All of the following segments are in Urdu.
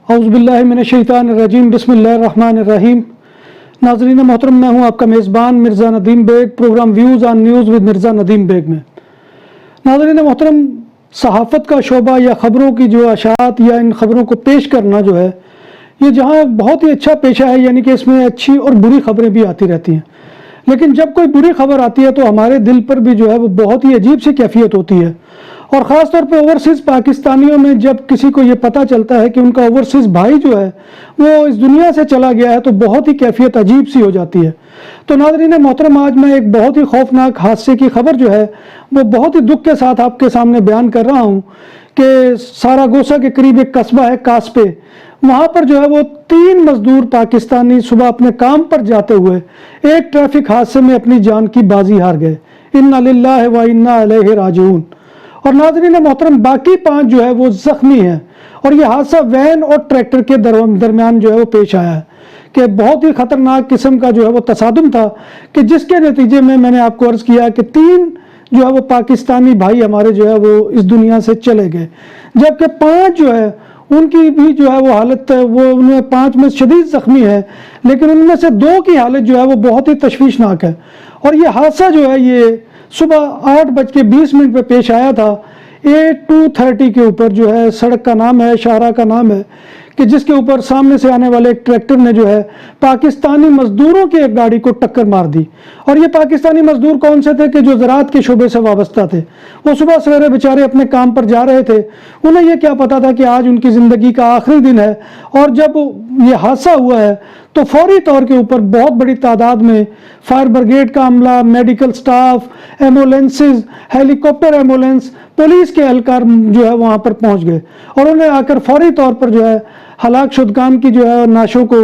اعوذ باللہ من الشیطان الرجیم بسم اللہ الرحمن الرحیم۔ ناظرین محترم، میں ہوں آپ کا میزبان Mirza Nadeem Baig, programme views on news with Mirza Nadeem Baig میں۔ ناظرین محترم، صحافت کا شعبہ یا خبروں کی جو اشاعت یا ان خبروں کو پیش کرنا جو ہے، یہ جہاں بہت ہی اچھا پیشہ ہے، یعنی کہ اس میں اچھی اور بری خبریں بھی آتی رہتی ہیں، لیکن جب کوئی بری خبر آتی ہے تو ہمارے دل پر بھی جو ہے وہ بہت ہی عجیب سی کیفیت ہوتی ہے، اور خاص طور پہ اوورسیز پاکستانیوں میں جب کسی کو یہ پتہ چلتا ہے کہ ان کا اوورسیز بھائی جو ہے وہ اس دنیا سے چلا گیا ہے تو بہت ہی کیفیت عجیب سی ہو جاتی ہے۔ تو ناظرین محترم، آج میں ایک بہت ہی خوفناک حادثے کی خبر جو ہے وہ بہت ہی دکھ کے ساتھ آپ کے سامنے بیان کر رہا ہوں کہ ساراگوسا کے قریب ایک قصبہ ہے کاسپے، وہاں پر جو ہے وہ 3 مزدور پاکستانی صبح اپنے کام پر جاتے ہوئے ایک ٹریفک حادثے میں اپنی جان کی بازی ہار گئے۔ انا للہ و انا الیہ راجعون۔ اور ناظرین محترم، باقی 5 جو ہے وہ زخمی ہیں، اور یہ حادثہ وین اور ٹریکٹر کے درمیان جو ہے وہ پیش آیا ہے کہ بہت ہی خطرناک قسم کا جو ہے وہ تصادم تھا، کہ جس کے نتیجے میں نے آپ کو عرض کیا کہ 3 جو ہے وہ پاکستانی بھائی ہمارے جو ہے وہ اس دنیا سے چلے گئے، جبکہ 5 جو ہے ان کی بھی جو ہے وہ حالت وہ انہیں 5 میں شدید زخمی ہے، لیکن ان میں سے 2 کی حالت جو ہے وہ بہت ہی تشویشناک ہے۔ اور یہ حادثہ جو ہے یہ صبح 8:20 پہ پیش آیا تھا، 8230 کے اوپر جو ہے سڑک کا نام ہے، شاہراہ کا نام ہے، کہ جس کے اوپر سامنے سے آنے والے ایک ٹریکٹر نے جو ہے پاکستانی مزدوروں کی ایک گاڑی کو ٹکر مار دی۔ اور یہ پاکستانی مزدور کون سے تھے کہ جو زراعت کے شعبے سے وابستہ تھے، وہ صبح سویرے بیچارے اپنے کام پر جا رہے تھے، انہیں یہ کیا پتا تھا کہ آج ان کی زندگی کا آخری دن ہے۔ اور جب یہ حادثہ ہوا ہے تو فوری طور کے اوپر بہت بڑی تعداد میں فائر بریگیڈ کا عملہ، میڈیکل سٹاف، ایمبولینسز، ہیلی کاپٹر ایمبولینس، پولیس کے اہلکار جو ہے وہاں پر پہنچ گئے، اور انہیں آ کر فوری طور پر جو ہے ہلاک شدگان کی جو ہے نعشوں کو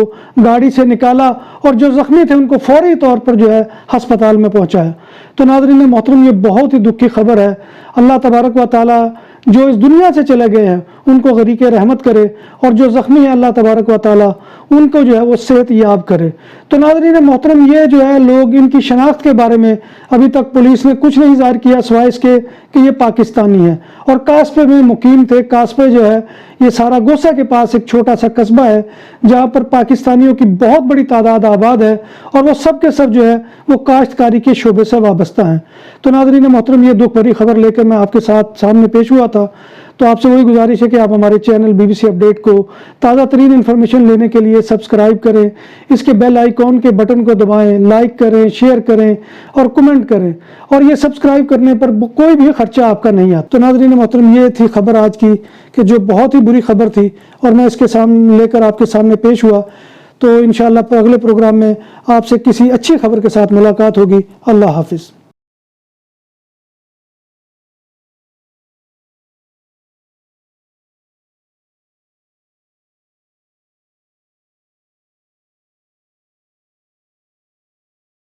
گاڑی سے نکالا، اور جو زخمی تھے ان کو فوری طور پر جو ہے ہسپتال میں پہنچایا۔ تو ناظرین محترم، یہ بہت ہی دکھ کی خبر ہے۔ اللہ تبارک و تعالی جو اس دنیا سے چلے گئے ہیں ان کو غریق رحمت کرے، اور جو زخمی ہیں اللہ تبارک و تعالی ان کو جو ہے وہ صحت یاب کرے۔ تو ناظرین محترم، یہ جو ہے لوگ، ان کی شناخت کے بارے میں ابھی تک پولیس نے کچھ نہیں ظاہر کیا سوائے اس کے کہ یہ پاکستانی ہیں اور کاسپے میں مقیم تھے۔ کاسپے جو ہے یہ ساراگوسا کے پاس ایک چھوٹا سا قصبہ ہے جہاں پر پاکستانیوں کی بہت بڑی تعداد آباد ہے، اور وہ سب کے سب جو ہے وہ کاشتکاری کے شعبے سے وابستہ ہیں۔ تو ناظرین محترم، یہ دکھ بھری خبر لے کر میں آپ کے سامنے پیش ہوا تھا۔ تو آپ سے وہی گزارش ہے کہ آپ ہمارے چینل BBC اپڈیٹ کو تازہ ترین انفارمیشن لینے کے لیے سبسکرائب کریں، اس کے بیل آئیکن کے بٹن کو دبائیں، لائک کریں، شیئر کریں اور کمنٹ کریں، اور یہ سبسکرائب کرنے پر کوئی بھی خرچہ آپ کا نہیں آتا۔ تو ناظرین محترم، یہ تھی خبر آج کی کہ جو بہت ہی بری خبر تھی، اور میں اس کے سامنے لے کر آپ کے سامنے پیش ہوا۔ تو انشاءاللہ اگلے پروگرام میں آپ سے کسی اچھی خبر کے ساتھ ملاقات ہوگی۔ اللہ حافظ۔